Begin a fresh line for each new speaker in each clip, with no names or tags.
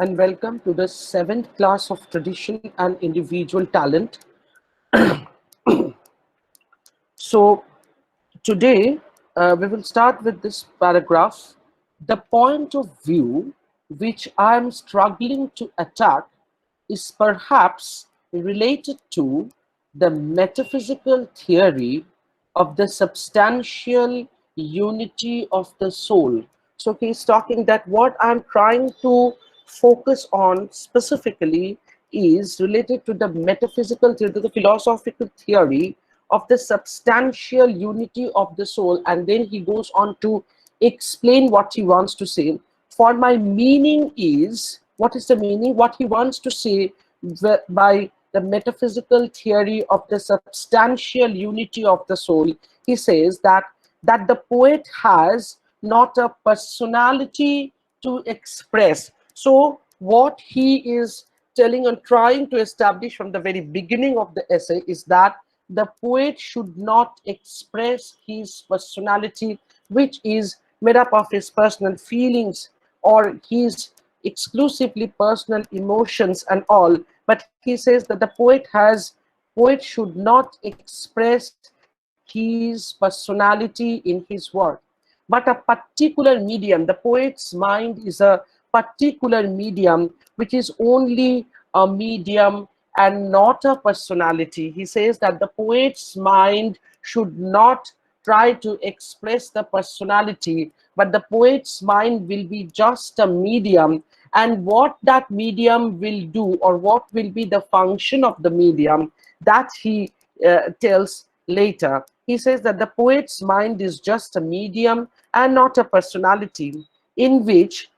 and welcome to the seventh class of Tradition and Individual Talent. So, today we will start with this paragraph. The point of view which I am struggling to attack is perhaps related to the metaphysical theory of the substantial unity of the soul. So he's talking that what I'm trying to focus on specifically is related to the metaphysical theory, the philosophical theory of the substantial unity of the soul. And then he goes on to explain what he wants to say. For my meaning is, what is the meaning? What he wants to say by the metaphysical theory of the substantial unity of the soul, he says that the poet has not a personality to express. So what he is telling and trying to establish from the very beginning of the essay is that the poet should not express his personality, which is made up of his personal feelings or his exclusively personal emotions and all. But he says that the poet should not express his personality in his work, but a particular medium. The poet's mind is a particular medium, which is only a medium and not a personality. He says that the poet's mind should not try to express the personality, but the poet's mind will be just a medium. And what that medium will do, or what will be the function of the medium, that he tells later. He says that the poet's mind is just a medium and not a personality, in which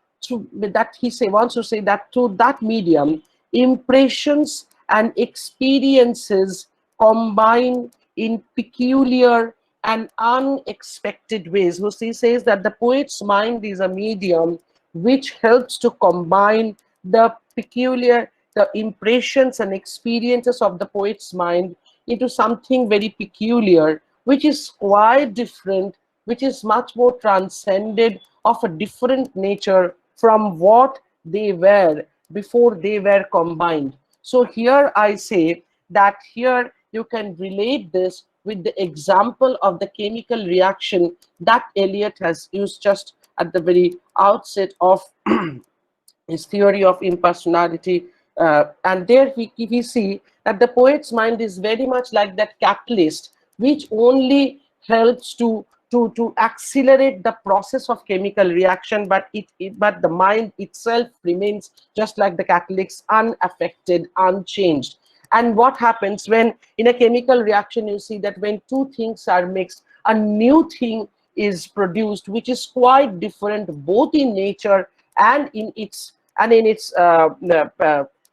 that wants to say that through that medium, impressions and experiences combine in peculiar and unexpected ways. He says that the poet's mind is a medium which helps to combine the impressions and experiences of the poet's mind into something very peculiar, which is quite different, which is much more transcended, of a different nature from what they were before they were combined. So here I say that here you can relate this with the example of the chemical reaction that Eliot has used just at the very outset of his theory of impersonality. And there we see that the poet's mind is very much like that catalyst, which only helps to accelerate the process of chemical reaction, but but the mind itself remains just like the catalyst, unaffected, unchanged. And what happens when in a chemical reaction, you see that when two things are mixed, a new thing is produced, which is quite different both in nature and in its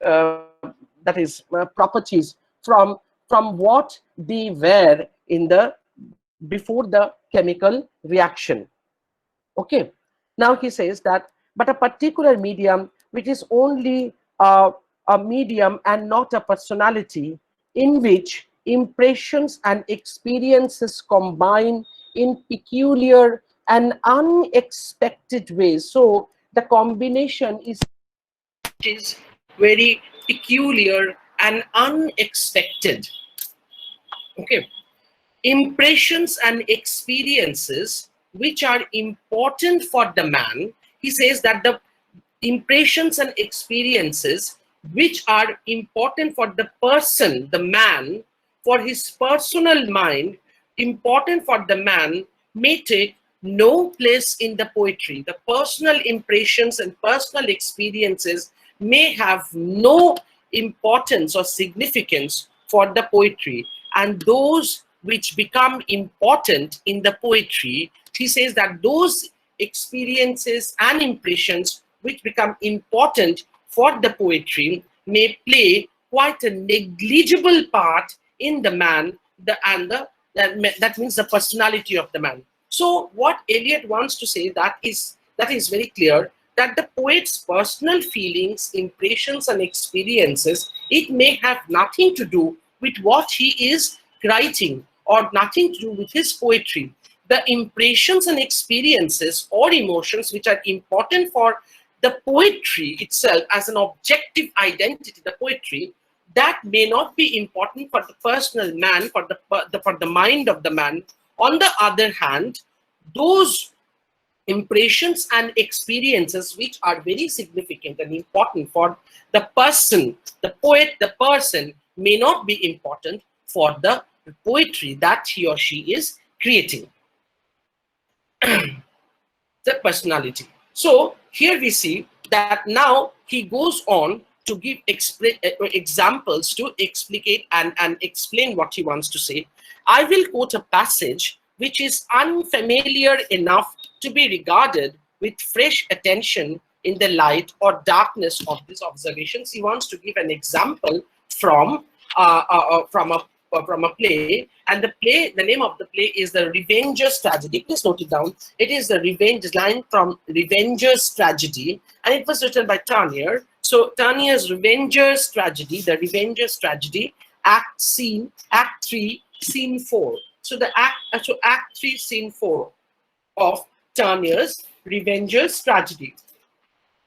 that is properties from what they were in the before the chemical reaction. Okay, now he says that, but a particular medium, which is only a medium and not a personality, in which impressions and experiences combine in peculiar and unexpected ways. So the combination is very peculiar and unexpected. Okay, impressions and experiences which are important for the man. He says that the impressions and experiences which are important for the person, the man, for his personal mind, important for the man, may take no place in the poetry. The personal impressions and personal experiences may have no importance or significance for the poetry, and those which become important in the poetry, he says that those experiences and impressions which become important for the poetry may play quite a negligible part in the man, that means the personality of the man. So what Eliot wants to say, that is very clear, that the poet's personal feelings, impressions and experiences, it may have nothing to do with what he is writing, or nothing to do with his poetry. The impressions and experiences or emotions which are important for the poetry itself as an objective identity, the poetry, that may not be important for the personal man, for the mind of the man. On the other hand, those impressions and experiences which are very significant and important for the person, the poet, the person, may not be important for the poetry that he or she is creating, the personality. So here we see that now he goes on to give examples to explicate and explain what he wants to say. I will quote a passage which is unfamiliar enough to be regarded with fresh attention in the light or darkness of these observations. He wants to give an example from from a play, and the name of the play is the Revenger's Tragedy. Please note it down. It is the revenge line from Revenger's Tragedy, and it was written by Turner. So Turnier's Revenger's Tragedy, the Revenger's Tragedy, Act 3, Scene 4. So Act 3, Scene 4 of Turner's Revenger's Tragedy.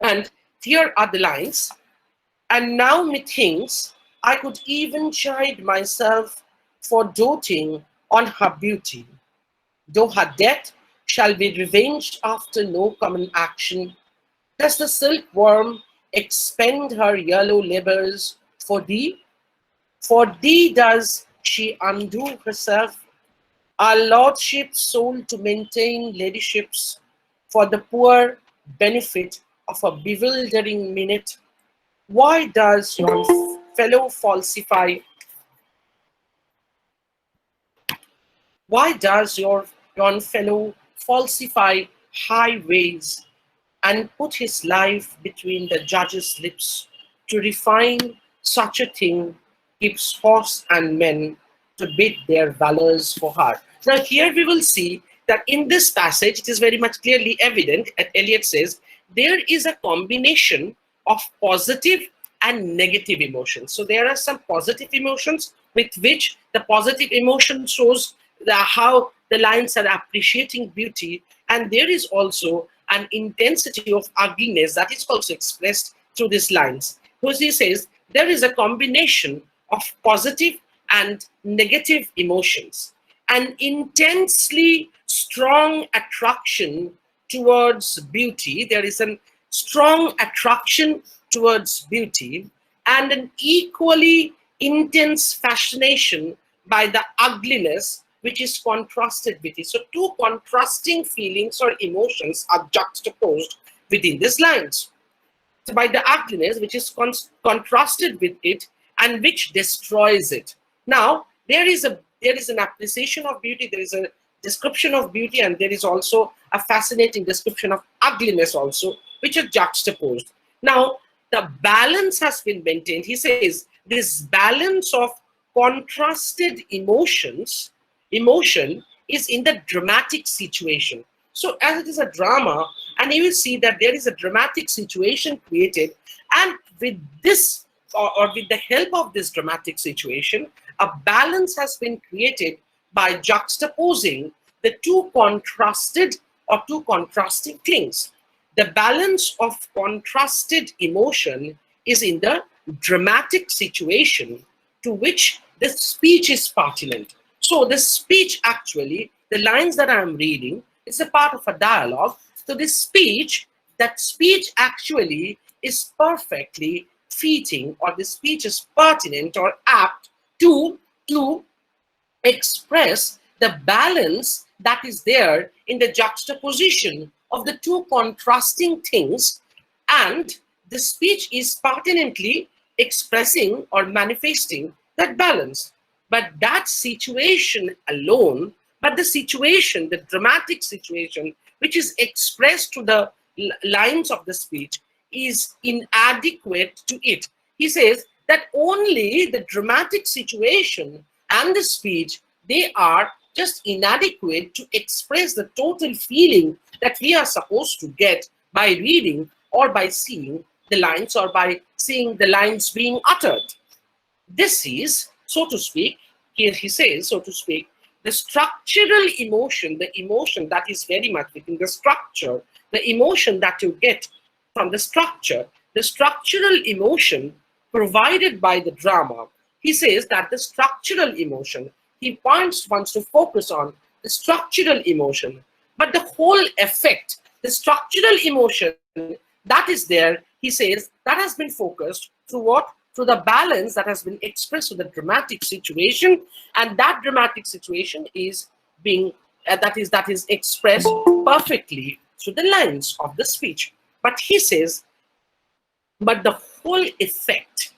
And here are the lines. And now methinks I could even chide myself for doting on her beauty, though her death shall be revenged after no common action. Does the silkworm expend her yellow labours for thee? For thee does she undo herself, our lordship's soul to maintain ladyships, for the poor benefit of a bewildering minute. Why does yon fellow falsify? Why does yon fellow falsify high ways and put his life between the judge's lips? To refine such a thing keeps horse and men to bid their valors for her. Now here we will see that in this passage, it is very much clearly evident, as Eliot says, there is a combination of positive and negative emotions. So there are some positive emotions with which the positive emotion shows how the lines are appreciating beauty, and there is also an intensity of ugliness that is also expressed through these lines. Because he says there is a combination of positive and negative emotions, an intensely strong attraction towards beauty. There is a strong attraction towards beauty and an equally intense fascination by the ugliness which is contrasted with it. So two contrasting feelings or emotions are juxtaposed within these lines. So by the ugliness which is contrasted with it and which destroys it. Now there is an appreciation of beauty, there is a description of beauty, and there is also a fascinating description of ugliness also, which are juxtaposed. Now the balance has been maintained. He says this balance of contrasted emotion is in the dramatic situation. So as it is a drama, and you will see that there is a dramatic situation created, and with this or with the help of this dramatic situation, a balance has been created by juxtaposing the two contrasting things. The balance of contrasted emotion is in the dramatic situation to which the speech is pertinent. So the speech actually, the lines that I am reading, is a part of a dialogue. So this speech, that speech actually is perfectly fitting, or the speech is pertinent or apt to express the balance that is there in the juxtaposition of the two contrasting things, and the speech is pertinently expressing or manifesting that balance. But that situation alone, but the situation, the dramatic situation, which is expressed to the lines of the speech, is inadequate to it. He says that only the dramatic situation and the speech, they are just inadequate to express the total feeling that we are supposed to get by reading or by seeing the lines or by seeing the lines being uttered. This is, so to speak, here he says, so to speak, the structural emotion, the emotion that is very much within the structure, the emotion that you get from the structural emotion provided by the drama. He says that the structural emotion, he wants to focus on the structural emotion, but the whole effect, the structural emotion that is there, he says that has been focused through what? Through the balance that has been expressed through the dramatic situation, and that dramatic situation is being that is expressed perfectly through the lines of the speech. But he says, but the whole effect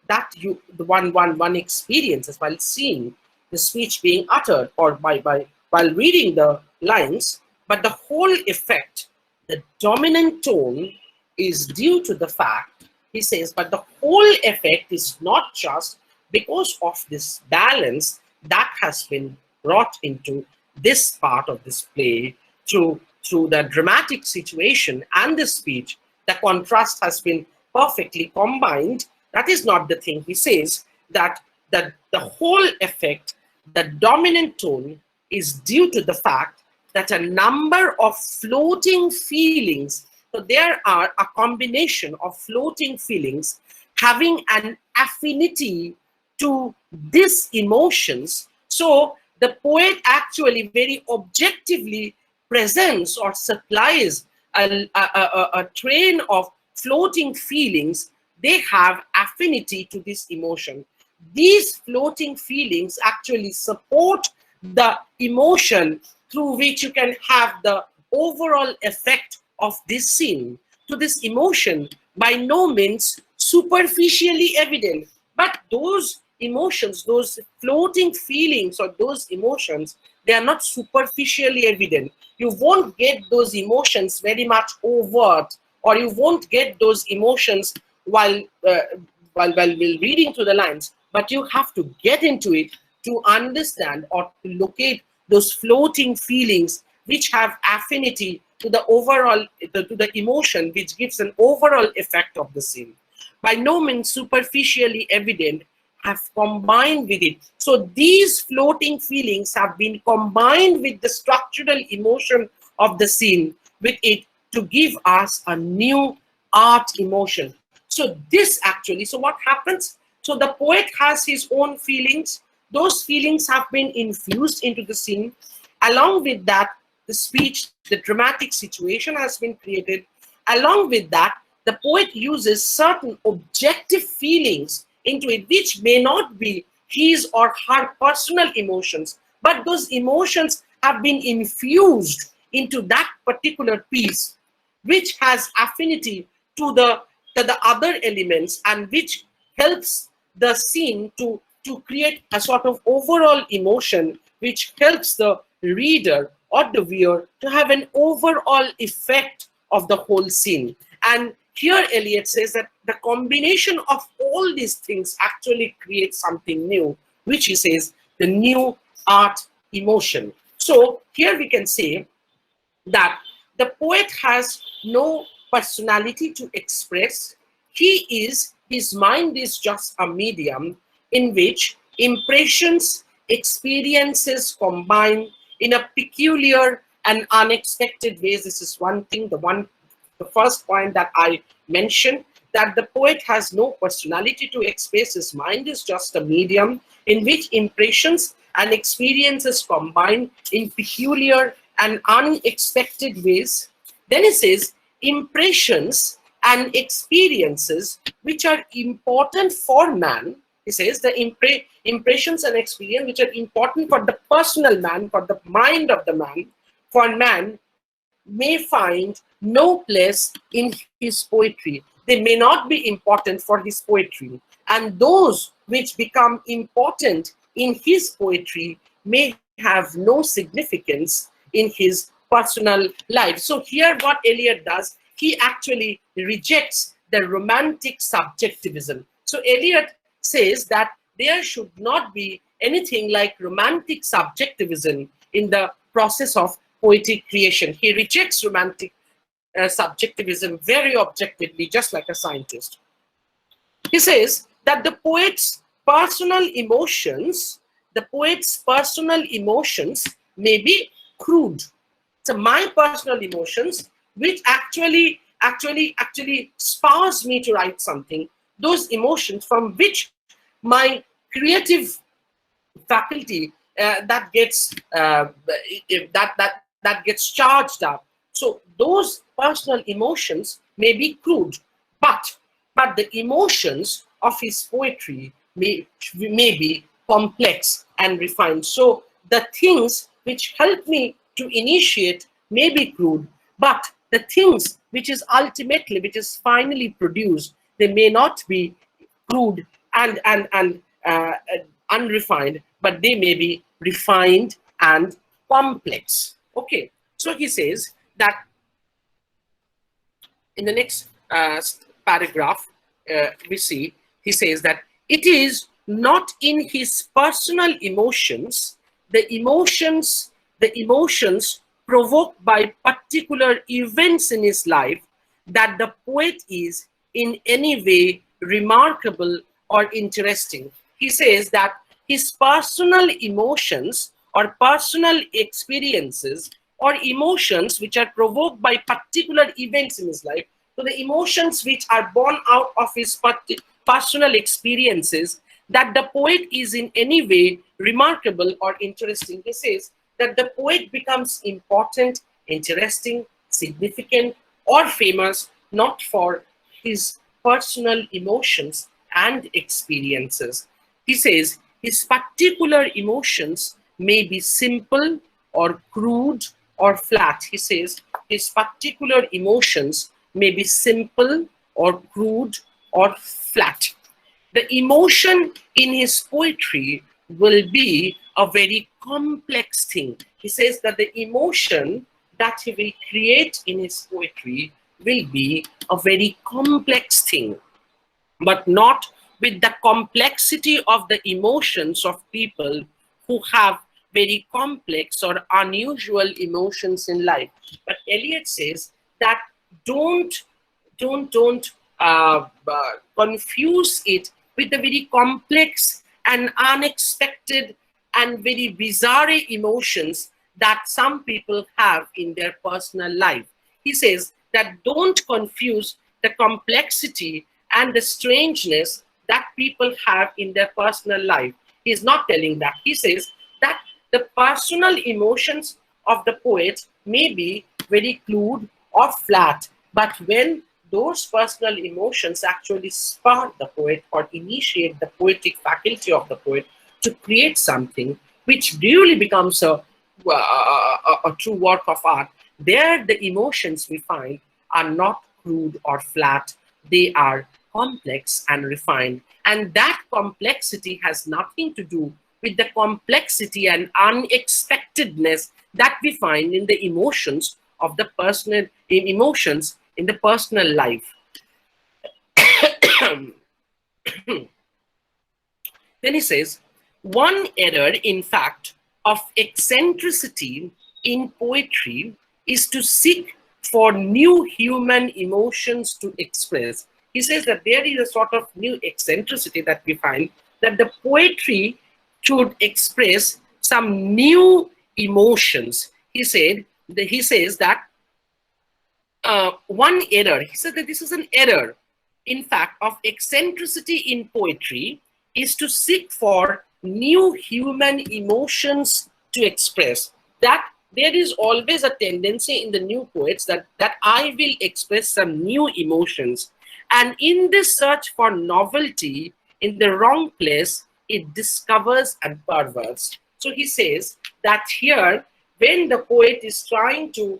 that the one experiences while seeing the speech being uttered, or by while reading the lines, but the whole effect, the dominant tone, is due to the fact, he says, but the whole effect is not just because of this balance that has been brought into this part of this play through the dramatic situation and the speech. The contrast has been perfectly combined. That is not the thing. He says that the whole effect, the dominant tone, is due to the fact that a number of floating feelings, so there are a combination of floating feelings having an affinity to these emotions. So the poet actually very objectively presents or supplies a train of floating feelings. They have affinity to this emotion. These floating feelings actually support the emotion through which you can have the overall effect of this scene. To this emotion, by no means superficially evident, but those emotions, those floating feelings or those emotions, they are not superficially evident. You won't get those emotions very much overt, or you won't get those emotions while while reading through the lines, but you have to get into it to understand or to locate those floating feelings which have affinity to the overall to the emotion, which gives an overall effect of the scene. By no means superficially evident, have combined with it. So these floating feelings have been combined with the structural emotion of the scene with it to give us a new art emotion. So this actually, so what happens? So the poet has his own feelings. Those feelings have been infused into the scene. Along with that, the speech, the dramatic situation has been created. Along with that, the poet uses certain objective feelings into it, which may not be his or her personal emotions, but those emotions have been infused into that particular piece, which has affinity to the other elements, and which helps the scene to create a sort of overall emotion, which helps the reader or the viewer to have an overall effect of the whole scene. And here Eliot says that the combination of all these things actually creates something new, which he says the new art emotion. So here we can say that the poet has no personality to express. His mind is just a medium in which impressions, experiences combine in a peculiar and unexpected ways. This is one thing, the first point that I mentioned, that the poet has no personality to express. His mind is just a medium in which impressions and experiences combine in peculiar and unexpected ways. Then he says, impressions and experiences which are important for man. He says the impressions and experience which are important for the personal man, for the mind of the man, for man, may find no place in his poetry. They may not be important for his poetry. And those which become important in his poetry may have no significance in his personal life. So here what Eliot does, he actually rejects the romantic subjectivism. So Eliot says that there should not be anything like romantic subjectivism in the process of poetic creation. He rejects romantic subjectivism very objectively, just like a scientist. He says that the poet's personal emotions may be crude. So my personal emotions which actually spurs me to write something, those emotions from which my creative faculty that gets charged up. So those personal emotions may be crude, but the emotions of his poetry may be complex and refined. So the things which help me to initiate may be crude, but the things which is finally produced, they may not be crude and unrefined, but they may be refined and complex. Okay, so he says that in the next paragraph, we see he says that it is not in his personal emotions, the emotions provoked by particular events in his life, that the poet is in any way remarkable or interesting. He says that his personal emotions or personal experiences or emotions which are provoked by particular events in his life, so the emotions which are born out of his personal experiences, that the poet is in any way remarkable or interesting. He says that the poet becomes important, interesting, significant, or famous not for his personal emotions and experiences. He says his particular emotions may be simple or crude or flat. He says his particular emotions may be simple or crude or flat. The emotion in his poetry will be a very complex thing. He says that the emotion that he will create in his poetry will be a very complex thing, but not with the complexity of the emotions of people who have very complex or unusual emotions in life. But Eliot says that don't confuse it with the very complex and unexpected and very bizarre emotions that some people have in their personal life. He says that don't confuse the complexity and the strangeness that people have in their personal life. He's not telling that. He says that the personal emotions of the poet may be very crude or flat, but when those personal emotions actually spark the poet or initiate the poetic faculty of the poet to create something which really becomes a true work of art, there the emotions we find are not crude or flat, they are complex and refined. And that complexity has nothing to do with the complexity and unexpectedness that we find in the emotions of the personal emotions in the personal life. Then he says, one error, in fact, of eccentricity in poetry is to seek for new human emotions to express. He says that there is a sort of new eccentricity that we find, that the poetry should express some new emotions. He says that one error, he said that this is an error, in fact, of eccentricity in poetry is to seek for new human emotions to express. That there is always a tendency in the new poets that I will express some new emotions. And in this search for novelty in the wrong place, it discovers and perverts. So he says that here, when the poet is trying to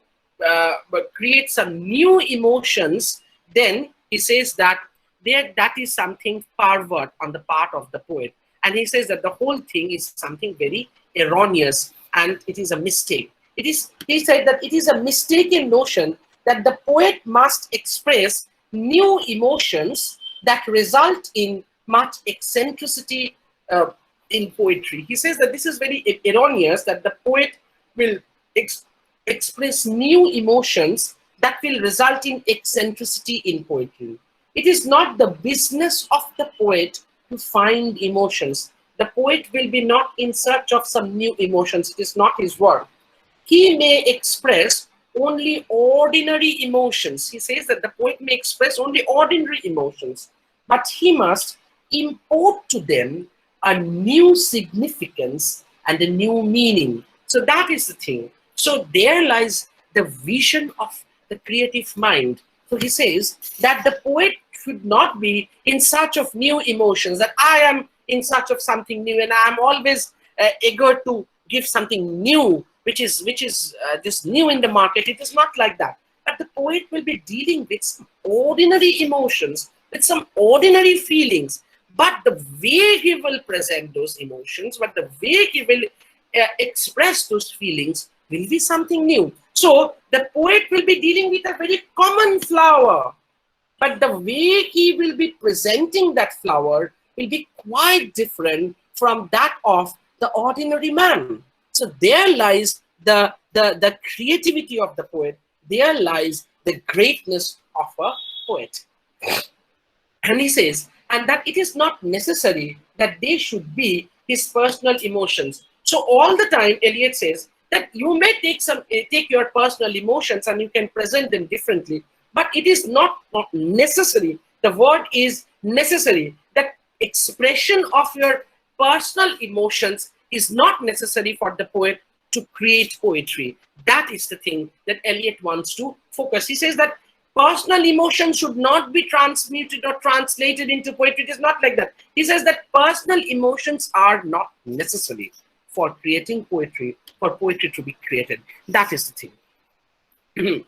create some new emotions, then he says that that is something pervert on the part of the poet. And he says that the whole thing is something very erroneous and it is a mistake. He said that it is a mistaken notion that the poet must express new emotions that result in much eccentricity in poetry. He says that this is very erroneous, that the poet will express new emotions that will result in eccentricity in poetry. It is not the business of the poet to find emotions. The poet will be not in search of some new emotions. It is not his work. He may express only ordinary emotions. He says that the poet may express only ordinary emotions, but he must import to them a new significance and a new meaning. So that is the thing. So there lies the vision of the creative mind. So he says that the poet should not be in search of new emotions, that I am in search of something new and I am always eager to give something new, which is just new in the market. It is not like that. But the poet will be dealing with some ordinary emotions, with some ordinary feelings, but the way he will present those emotions, but the way he will express those feelings will be something new. So the poet will be dealing with a very common flower, but the way he will be presenting that flower will be quite different from that of the ordinary man. So there lies the creativity of the poet. There lies the greatness of a poet. And he says, and that it is not necessary that they should be his personal emotions. So all the time, Eliot says that you may take your personal emotions and you can present them differently, but it is not necessary. The word is necessary. That expression of your personal emotions is not necessary for the poet to create poetry. That is the thing that Eliot wants to focus. He says that personal emotion should not be transmuted or translated into poetry. It is not like that. He says that personal emotions are not necessary for creating poetry, for poetry to be created. That is the thing.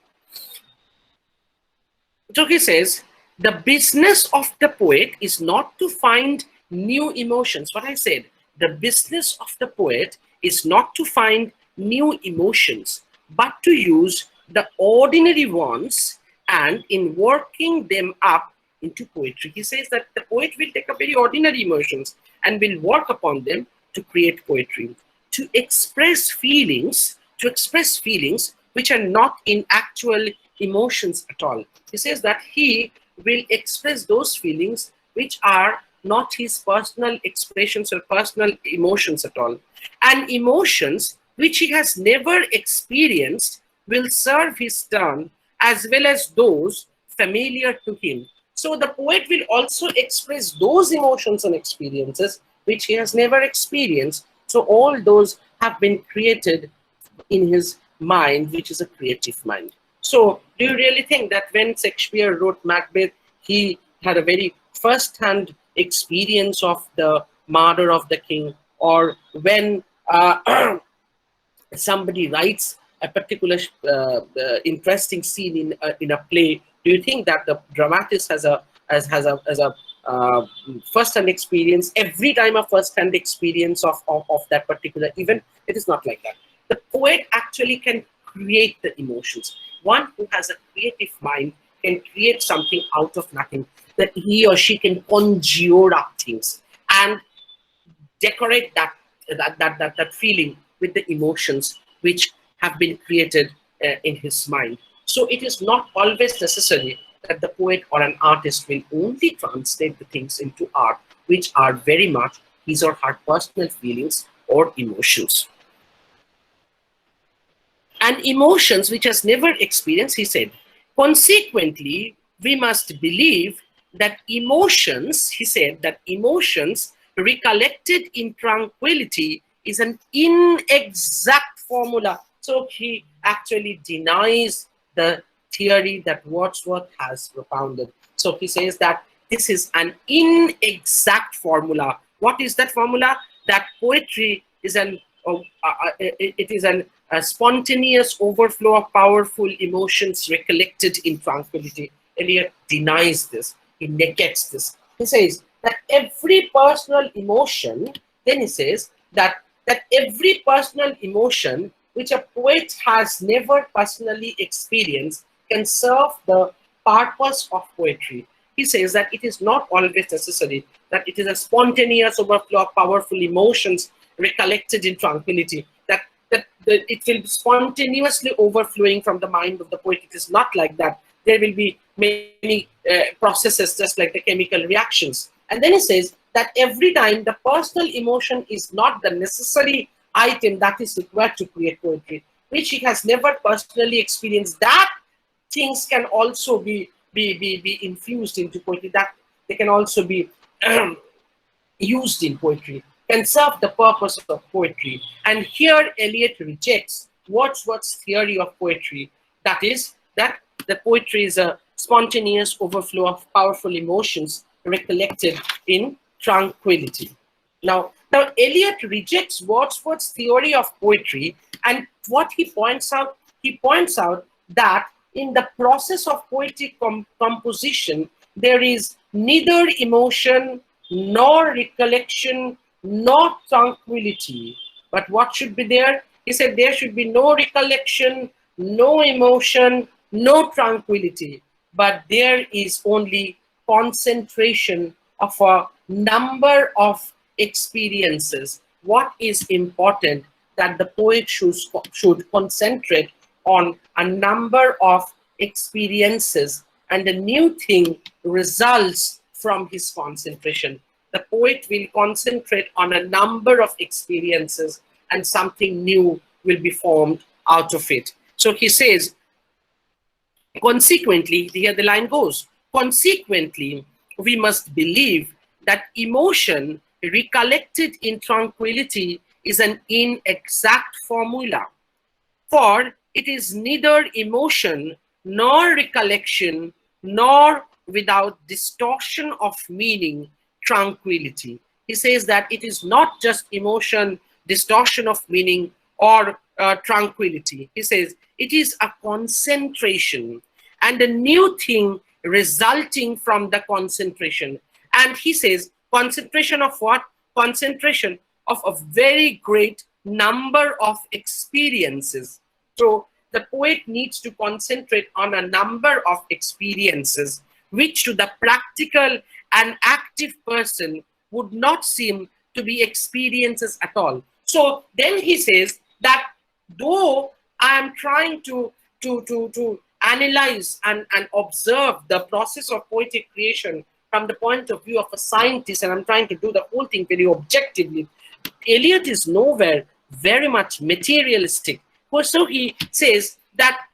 So he says, the business of the poet is not to find new emotions. What I said, the business of the poet is not to find new emotions, but to use the ordinary ones and in working them up into poetry. He says that the poet will take up very ordinary emotions and will work upon them to create poetry, to express feelings which are not in actual emotions at all. He says that he will express those feelings which are not his personal expressions or personal emotions at all. And emotions which he has never experienced will serve his turn as well as those familiar to him. So the poet will also express those emotions and experiences which he has never experienced. So all those have been created in his mind, which is a creative mind. So do you really think that when Shakespeare wrote Macbeth, he had a very first-hand experience of the murder of the king? Or when somebody writes a particular interesting scene in a play, do you think that the dramatist has a first-hand experience every time, a first-hand experience of that particular event? It is not like that. The poet actually can create the emotions. One who has a creative mind can create something out of nothing, that he or she can conjure up things and decorate that feeling with the emotions which have been created in his mind. So it is not always necessary that the poet or an artist will only translate the things into art, which are very much his or her personal feelings or emotions. And emotions which has never experienced, he said. Consequently, we must believe that emotions, he said, that emotions recollected in tranquility is an inexact formula. So he actually denies the theory that Wordsworth has propounded. So he says that this is an inexact formula. What is that formula? That poetry is a spontaneous overflow of powerful emotions recollected in tranquility. Eliot denies this. He negates this. He says that every personal emotion, then he says that every personal emotion which a poet has never personally experienced can serve the purpose of poetry. He says that it is not always necessary that it is a spontaneous overflow of powerful emotions recollected in tranquility, that it will be spontaneously overflowing from the mind of the poet. It is not like that. There will be many processes, just like the chemical reactions. And then he says that every time the personal emotion is not the necessary item that is required to create poetry. which he has never personally experienced, that things can also be infused into poetry, that they can also be used in poetry, can serve the purpose of poetry. And here Eliot rejects Wordsworth's theory of poetry, that is, that the poetry is a spontaneous overflow of powerful emotions recollected in tranquility. Now Eliot rejects Wordsworth's theory of poetry, and what he points out that in the process of poetic composition, there is neither emotion nor recollection nor tranquility. But what should be there? He said there should be no recollection, no emotion, no tranquility, but there is only concentration of a number of experiences. What is important? That the poet should concentrate on a number of experiences, and a new thing results from his concentration. The poet will concentrate on a number of experiences, and something new will be formed out of it. So he says, consequently, here the line goes, consequently, we must believe that emotion recollected in tranquility is an inexact formula, for it is neither emotion nor recollection nor without distortion of meaning tranquility. He says that it is not just emotion, distortion of meaning, or tranquility. He says it is a concentration and a new thing resulting from the concentration. And he says concentration of what? Concentration of a very great number of experiences. So the poet needs to concentrate on a number of experiences which to the practical and active person would not seem to be experiences at all. So then he says that though I am trying to analyze and observe the process of poetic creation from the point of view of a scientist, and I'm trying to do the whole thing very objectively, Eliot is nowhere very much materialistic. So he says that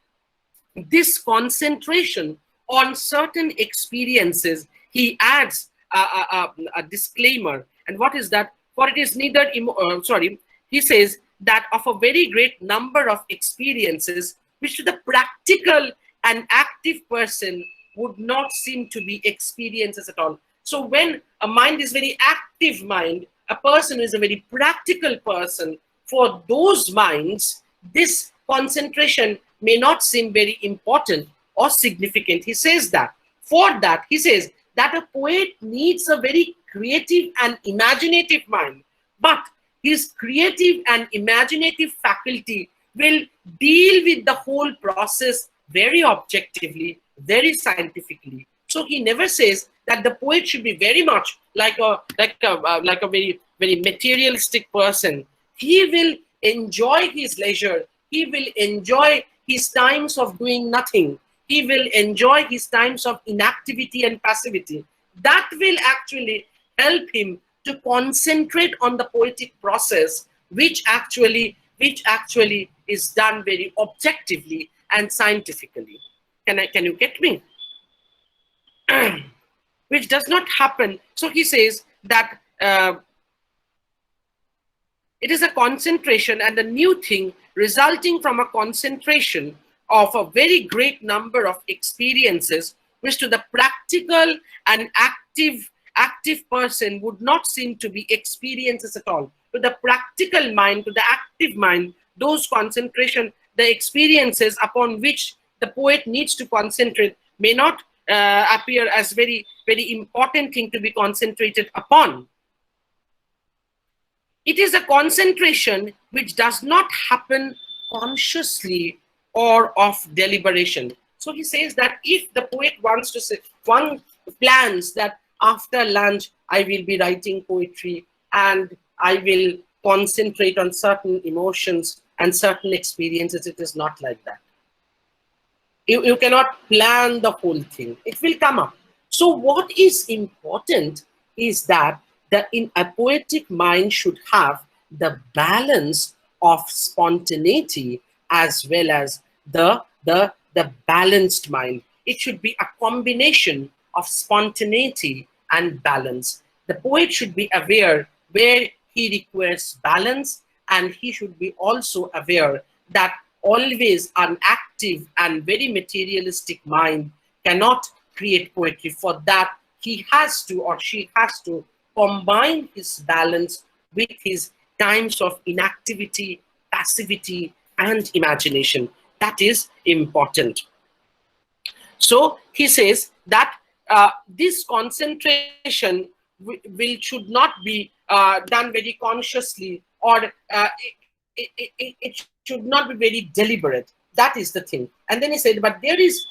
this concentration on certain experiences, he adds a disclaimer. And what is that? For it is neither, he says that of a very great number of experiences, which to the practical and active person would not seem to be experiences at all. So when a mind is very active mind, a person is a very practical person, for those minds, this concentration may not seem very important or significant. He says that. For that, he says that a poet needs a very creative and imaginative mind, but his creative and imaginative faculty will deal with the whole process very objectively, very scientifically. So he never says that the poet should be very much like a very materialistic person. He will enjoy his leisure. He will enjoy his times of doing nothing. He will enjoy his times of inactivity and passivity. That will actually help him to concentrate on the poetic process, which actually is done very objectively and scientifically. Can you get me? Which does not happen. So he says that it is a concentration and a new thing resulting from a concentration of a very great number of experiences, which to the practical and active person would not seem to be experiences at all. To the practical mind, to the active mind, those concentration, the experiences upon which the poet needs to concentrate may not appear as very important thing to be concentrated upon. It is a concentration which does not happen consciously or of deliberation. So he says that if the poet wants to say, one plans that after lunch I will be writing poetry and I will concentrate on certain emotions and certain experiences, it is not like that. You cannot plan the whole thing. It will come up. So what is important is that in a poetic mind should have the balance of spontaneity as well as the balanced mind. It should be a combination of spontaneity and balance. The poet should be aware where he requires balance, and he should be also aware that always an active and very materialistic mind cannot create poetry. For that, he has to, or she has to, combine his balance with his times of inactivity, passivity, and imagination. That is important. So he says that this concentration should not be done very consciously, or it should not be very deliberate. That is the thing. And then he said, but there is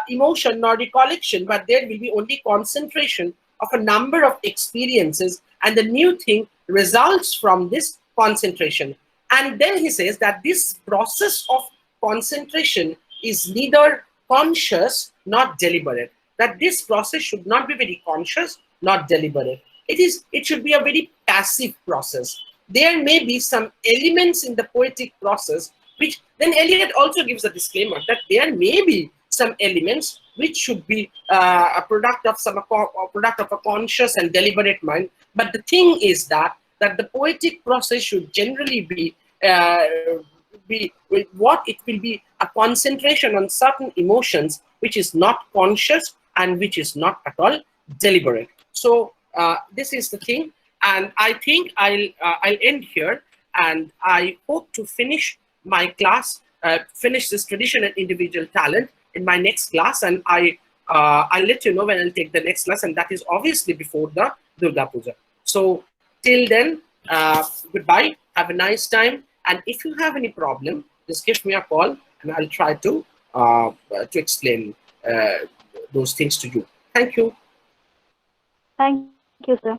emotion nor recollection, but there will be only concentration of a number of experiences, and the new thing results from this concentration. And then he says that this process of concentration is neither conscious not deliberate. That this process should not be very conscious, not deliberate. It should be a very passive process. There may be some elements in the poetic process which, then Eliot also gives a disclaimer that there may be some elements which should be a product of a conscious and deliberate mind. But the thing is that the poetic process should generally be what it will be a concentration on certain emotions which is not conscious and which is not at all deliberate. So this is the thing, and I think I'll end here, and I hope to finish my class, finish this tradition and individual talent in my next class, and I'll let you know when I'll take the next class, and that is obviously before the Durga Puja. So till then, goodbye, have a nice time, and if you have any problem, just give me a call, and I'll try to explain those things to you. Thank you.
Thank you, sir.